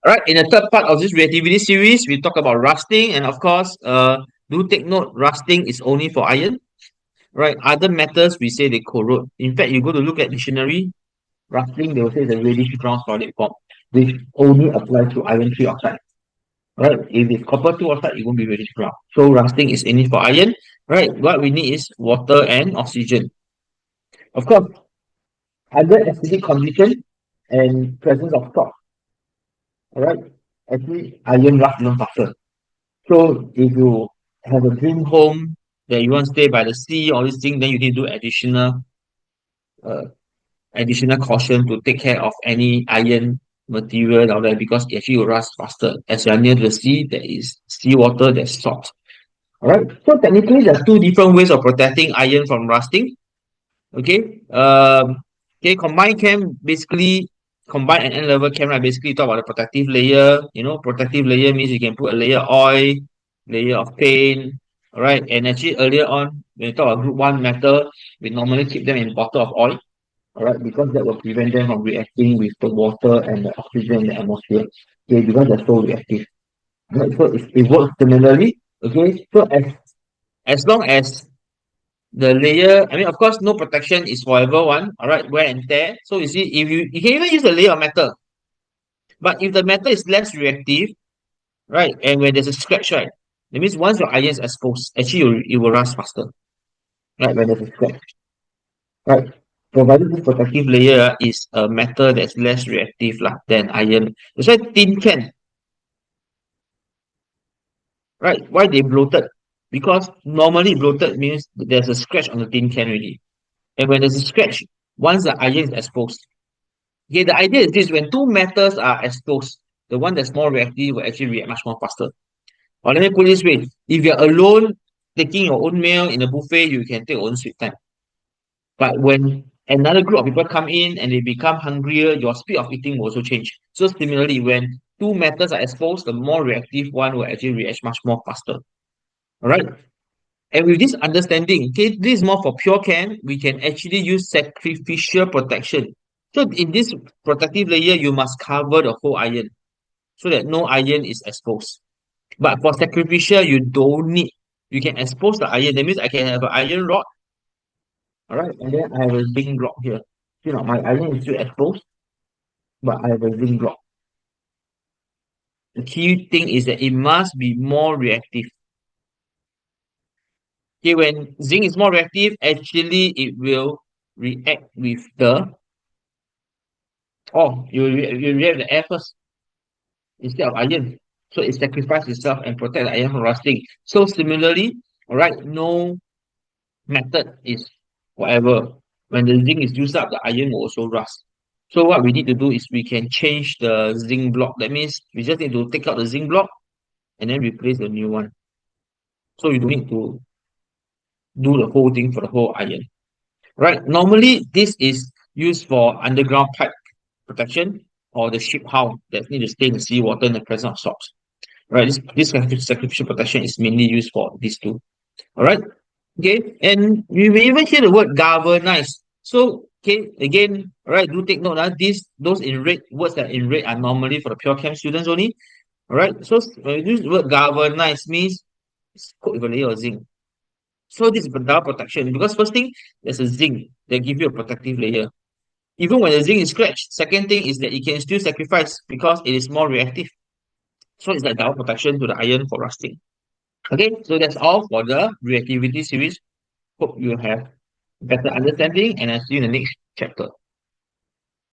All right, in the third part of this reactivity series, we talk about rusting, and of course, do take note, rusting is only for iron, right? Other metals, we say they corrode. In fact, you go to look at dictionary, rusting, they will say the reddish brown solid form, which only applies to iron 3 oxide, right? If it's copper 2 oxide, it won't be reddish brown. So rusting is only for iron, right? What we need is water and oxygen. Of course, under acidic condition and presence of salt, all right? Actually, iron rust even faster. So if you have a dream home that you want to stay by the sea, all these things, then you need to do uh, additional caution to take care of any iron material down there because it actually will rust faster. As you are near the sea, there is seawater, there's salt. All right. So technically, there are two different ways of protecting iron from rusting. Okay. Combined chem basically combined and N level chem, right? Basically talk about the protective layer. You know, protective layer means you can put a layer of oil, layer of paint. All right. And actually earlier on, when you talk about group one metal, we normally keep them in bottle of oil. All right, because that will prevent them from reacting with the water and the oxygen in the atmosphere. Okay, because they're so reactive. Right, so it works similarly. Okay, so as long as the layer, I mean, of course, no protection is forever one. All right, wear and tear. So you see, if you can even use a layer of metal, but if the metal is less reactive, right, and when there's a scratch, right, that means once your iron is exposed, actually it will rust faster, right, when there's a scratch, right. Provided this protective layer is a metal that's less reactive lah than iron. That's why tin can, right? Why they bloated? Because normally bloated means there's a scratch on the tin can already. And when there's a scratch, once the iron is exposed, okay, the idea is this: when two metals are exposed, the one that's more reactive will actually react much more faster. Or let me put it this way: if you're alone taking your own meal in a buffet, you can take your own sweet time. But when another group of people come in and they become hungrier, your speed of eating will also change. So similarly, when two metals are exposed, the more reactive one will actually react much more faster. All right. And with this understanding, okay, this is more for pure chem, we can actually use sacrificial protection. So in this protective layer, you must cover the whole iron so that no iron is exposed. But for sacrificial, you don't need. You can expose the iron. That means I can have an iron rod, all right, and then I have a zinc block here. You know, my iron is still exposed, but I have a zinc block. The key thing is that it must be more reactive. Okay, when zinc is more reactive, actually it will react with the you react with the air first instead of iron. So it sacrifices itself and protect the iron from rusting. So similarly, all right, no method is whatever. When the zinc is used up, the iron will also rust. So what we need to do is we can change the zinc block. That means we just need to take out the zinc block and then replace the new one. So you don't need to do the whole thing for the whole iron. Right? Normally, this is used for underground pipe protection or the ship hull that need to stay in the seawater in the presence of salt. Right? This sacrificial protection is mainly used for these two. All right. Okay. And you may even hear the word galvanize. So, okay, again, all right, do take note that those in red, words that in red are normally for the pure chem students only. All right. So, when you use the word galvanize means it's coated with a layer of zinc. So, this is double protection because first thing, there's a zinc that give you a protective layer. Even when the zinc is scratched, second thing is that it can still sacrifice because it is more reactive. So, it's like double protection to the iron for rusting. Okay, so that's all for the reactivity series. Hope you have better understanding and I'll see you in the next chapter.